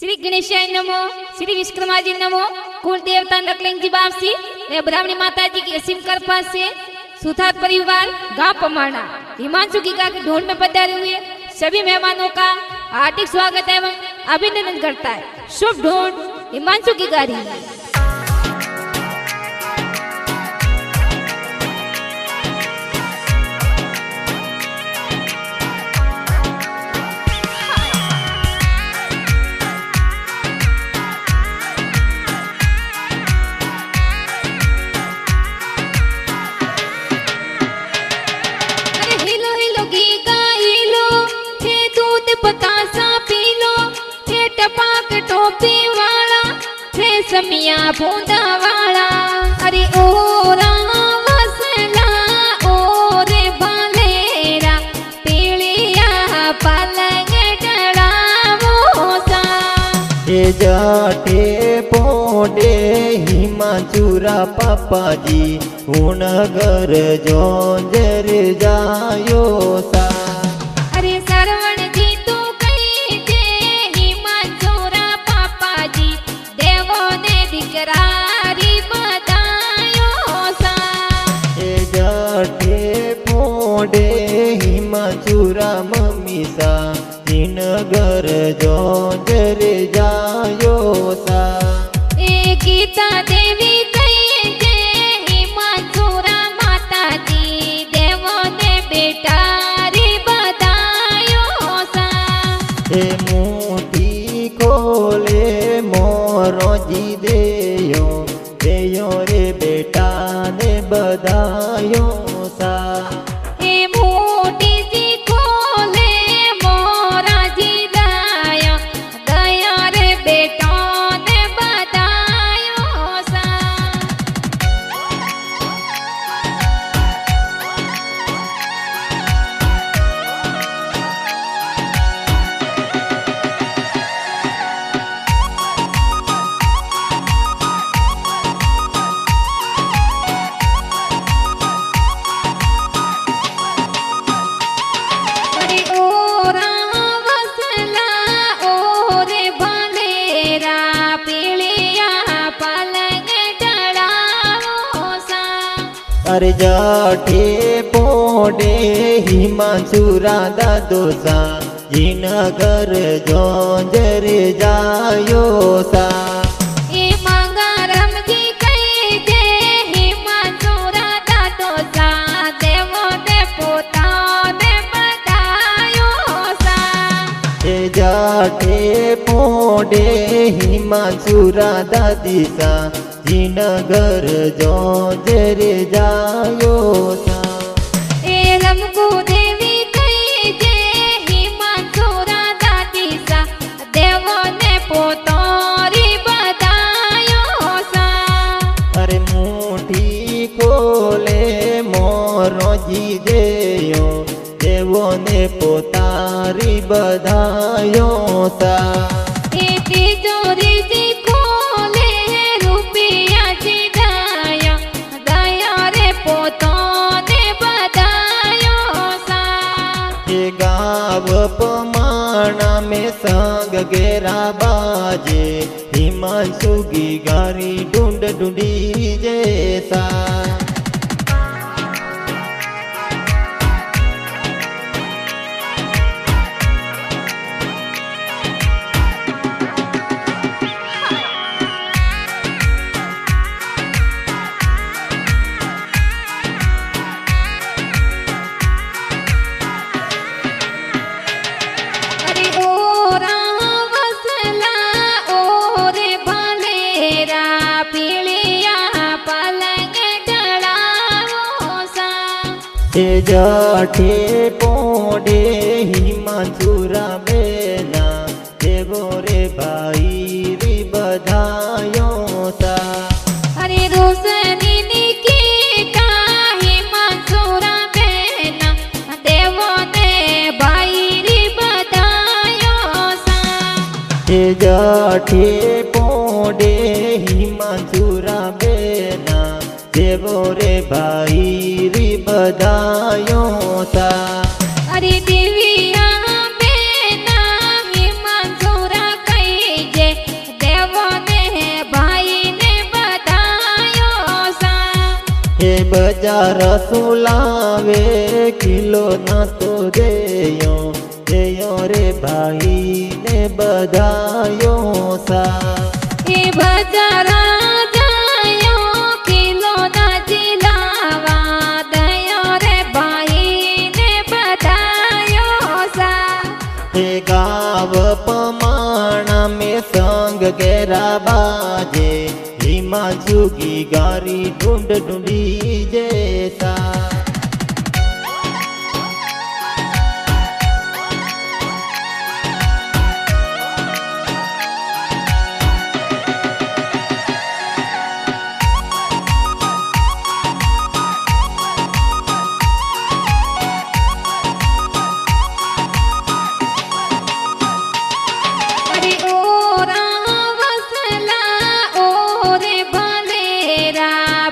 श्री गणेशाय नमो, श्री विश्वकर्मा जी नमो। कुल देवता नकलिंग जी बापसी ने ब्राह्मणी माता जी की असीम कृपा से सुथार परिवार गांव पमाना हिमांशु गीगा के ढोल में पधारे हुए सभी मेहमानों का हार्दिक स्वागत एवं अभिनंदन करता है। शुभ ढोल हिमांशु गीगारी। समिया बूंदा वाला अरे ओ वसला ओ रे बालेरा पीलिया पलंग डड़ावोसा ए जाटे पोडे हिमाचुरा पापाजी उनगर जोंजर जायो सा। अरे सरवण जी तू कही जे हिमाचुरा पापाजी देवो ने दिकरारी बतायो सा। ए जाटे पोडे हिमाचुरा मम्मीसा जिनगर जोंजर जायो सा। ए गीता देवी कही जे हिमाचुरा माता जी देवो ने बेटारी बतायो सा। ए मोटी खोले मोरो जी देयो देयो रे बेटा ने बधायो सा। ए मोटी जी खोले मोरा जी दया दया रे बेटा ने बतायो सा। अरे ओ वसला ओ रे बालेरा पीलिया पलंग डड़ावोसा। अरे जाटे पोडे हिमाचुरा दादोसा जिनगर जोंजर जायो सा। ए मंगारम जी कही जे हिमाचुरा दादोसा देवो ने पोता ने बतायो सा। ए जाटे पोडे हिमाचुरा दादीसा जिनगर जोंजर जायो सा। ए रमकू देवी कही जे हिमाचुरा दादीसा देवो ने पोतोरी बतायो सा। अरे मुठी खोले मोरो जी देयो देवो ने पोतारी बधायो सा। ए तिजोरी जी खोले रुपया जी दया दया रे पोतो ने बतायो सा। ए गाव पमाना में संग गेरा बाजे हिमांशु गीगारी ढूंढ ढूंढी जैसा। अरे ओ वसला ओ रे बालेरा पीलिया पलंग डड़ावोसा। ए जाटे पोडे हिमाचुरा बेना देवो रे भाई री बधायो सा। अरे रोशनी निकिता हिमाचुरा बेना देवो ने बाईरी बतायो सा। ए जाटे पोडे हिमाचुरा बेना देवो रे भाई री बधायो सा। अरे दिव्या बेना हिमाचुरा कही हे बजार सुलावे किलो ना तो देयो रे भाई ने बधायो सा એ બજારા જાયો કિલો ના જીલાવા દયો રે ભાઈ ને બધાયો સા हे गाव पमाणा में संग गेरा बाजे हिमा जुगी गारी ढूंढ ढूंढी जैसा અરે ઓરા વસલા ઓરે ભલેરા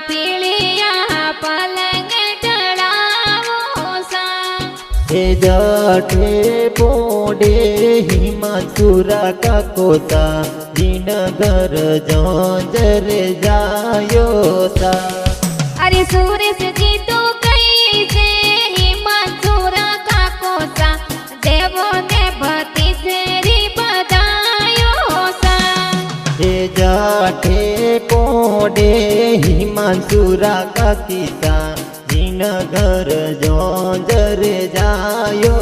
પીળિયા પલંગ ઢળાવો સા हे जठे पोडे हिमाचुरा का कोता जिन घर जोंजर जायो सा અરે સુરેશ જી તો કઈ છે હિમાંચુરા કાકોસા દેવો ને ભતીજરી બધાયો સા हे जठे पोडे हिमाचुरा का किसा जिन घर जोंजर जायो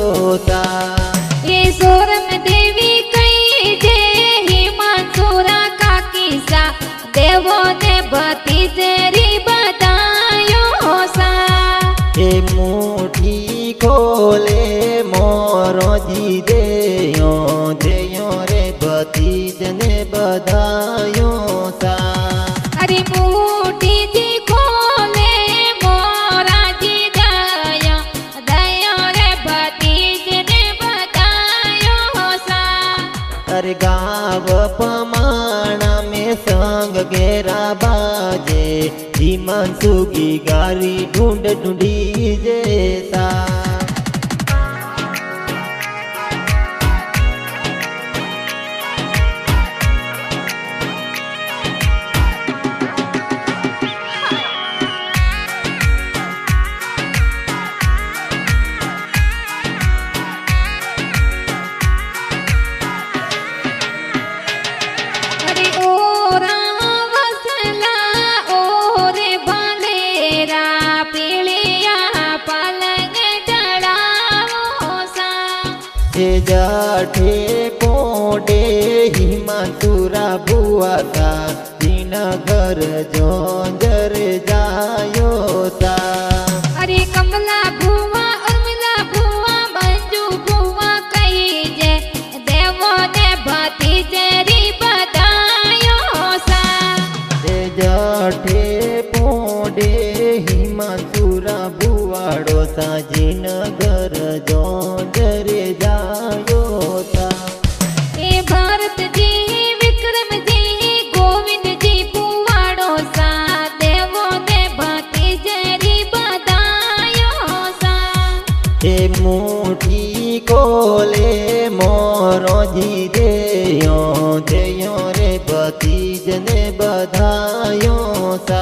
सा એ સોરમ દેવી કઈ છે હિમાંચુરા કાકીસા દેવો ને ભતીજરી બધાયો સા हे मुठी खोले मोरो जी देयो रे भतीज ने बधायो सा અરે મોટીજી ખોલે મોરાજી દયા દયા રે ભતીજને બધાયો સા अरे गाव पमाणा में संग गेरा बाजे हिमांशुगी गारी ढूंढ ढूंढी जैसा અરે ઓરા વસલા ઓરે ભલેરા પીળિયા પલંગ ઢળાવો સા हे जठे पोडे हिमाचुरा बुआता दिन घर जोंजर जायो सा અરે કમલા ભુવા ઉર્મિલા ભુવા મંજુ ભુવા કઈ જે દેવો ને ભતીજરી બધાયો સા हे जठे पोडे हिमाचुरा बुआड़ो साजिन घर जोंजर जायो सा એ ભરતજી વિક્રમજી ગોવિંદજી પુવાડો સા દેવો ને ભતીજરી બધાયો સા हे मुठी खोले मोरो जी देयो रे भतीज ने बधायो सा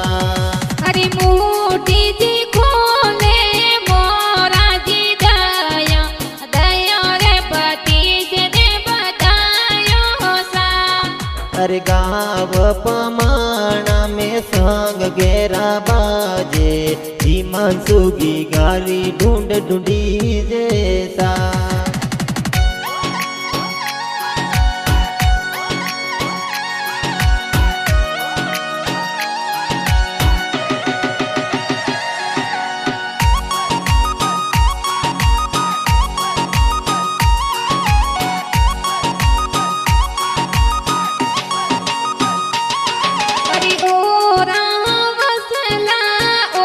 અરે મોટીજી ખોલે મોરાજી દયા દયા રે ભતીજને બધાયો સા अरे गाव पमाणा में संग गेरा बाजे हिमांशुगी गारी ढूंढ ढूंढी जैसा અરે ઓરા વસલા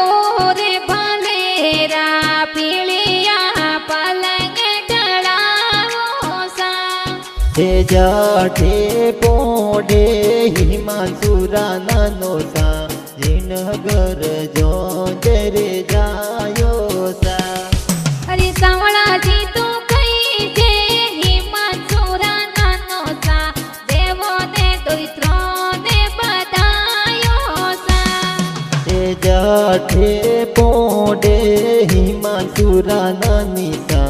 ઓરે ભલેરા પીળિયા પલંગ ઢળાવો સા हे जठे पोडे हिमाचुरा नानो सा जिन घर जोंजर जायो सा અરે સાવળાજી તો કઈ છે હિમાંચુરા નાનો સા દેવો ને દોઈત્રો ને બધાયો સા हे जाठे पोडे हिमांशुरा नानिसा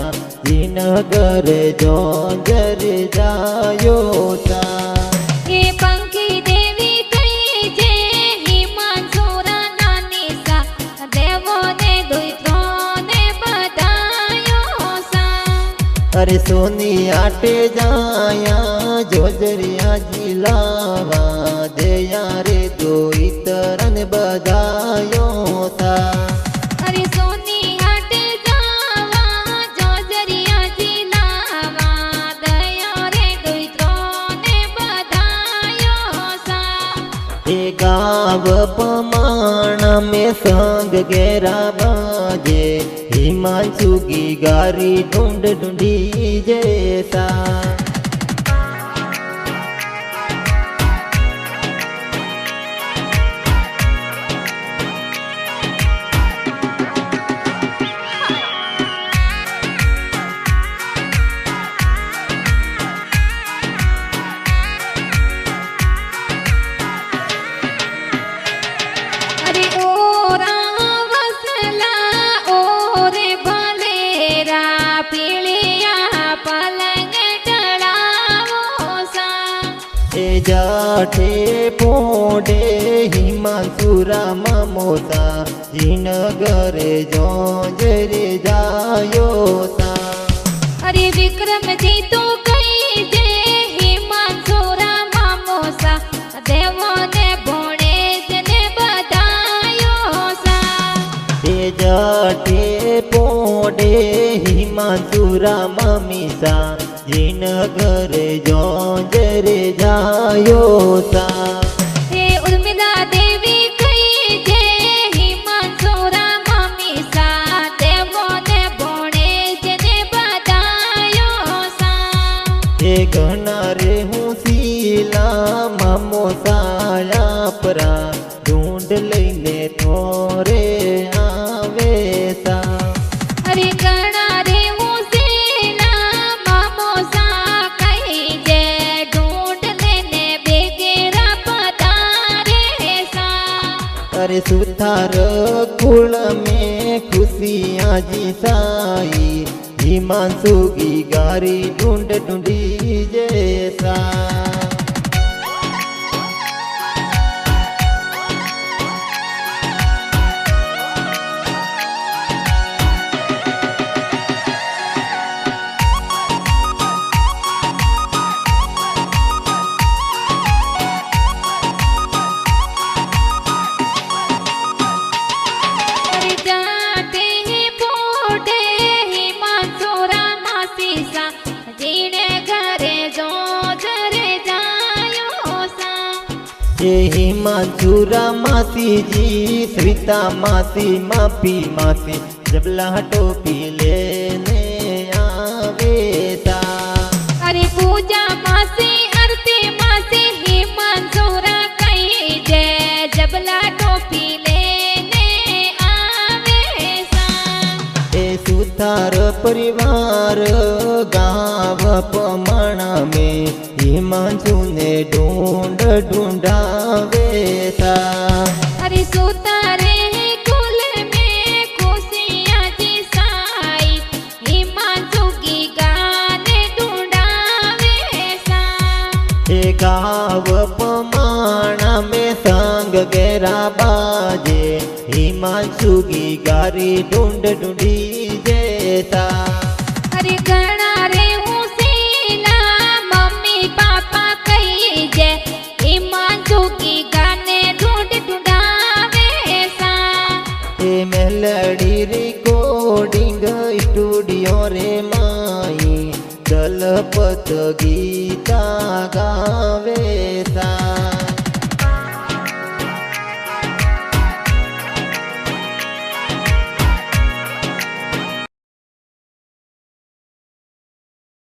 जिनगर जोंजर जायो ता એ પંખી દેવી કઈ જે હિમાંશુરા નાની સા દેવોને દુઈત્રોને બધાયો સા अरे सोनी आटे जाया जोजरिया जिलावा दया रे दो इतरन बधायो था અરે સોની આટે જાવા જોજરિયા જિલાવા દયો રે દુઈત્રોને બધાયો સા ए गाव पमाण में संग गेरा बाजे हिमांशु की गारी ढूंढ ढूंढी जैसा અરે ઓરા વસલા ઓરે ભલેરા પીળિયા પલંગ ઢળાવો સા ए जाठे पोडे हिमांशुरा ममोता जिनगर जोंजरे जायो ता અરે વિક્રમજી તો કઈ જે હિમાંશુરા મામોસા દેવોને ભોણે જને બધાયો સા ए जाठे पोडे हिमांशुरा ममीसा जिनगर जोंजरे जायो ता એ ઉર્મિલા દેવી કઈ જે હિમાંશુરા મામીસા દેવોને ભોણે જને બધાયો સા ए घना रे हूँ सीला ममो साया परा ढूंढ लईने थोरे आवे सा અરે ગણા રે હું સેલા મામોસા કઈ જે ઢૂંઢ લેને બેગેરા પધારે સા अरे सुथार कुल में खुशियाँ जी साई हिमांशु की गारी ढूंढ ढूंढी जैसा અરે જાતે પોડે હિમાંશુરા માસી સા જીણે ઘરે જોજરે જાયો સા ये हिमांशुरा मासी जी श्रीता मासी मापी मासी जबला टोपी लेने आवे ता અરે પૂજા માસી આરતી માસી હિમાંશુરા કઈ જે જબલા ટોપી લેને આવે સા ए सुथार परिवार गाँव पमाणा में हिमांशु ने ढूंढ ढूंढावे था अरे सुतारे कुल में खुशियाँ जी साई हिमांशु की गाने ढूंढावे सा ए गाँव पमाणा में संग गेरा बाजे हिमांशु की गारी ढूंढ ढूंढी जैसा अरे घણા रे હું સેલા મમ્મી પાપા કઈ જે હિમાંશુ કી ગાને ઢૂંઢ ઢૂંઢાવે સા ए मेलडी रिकॉर्डिंग स्टूडियो रे माई दलपत गीता गावे सा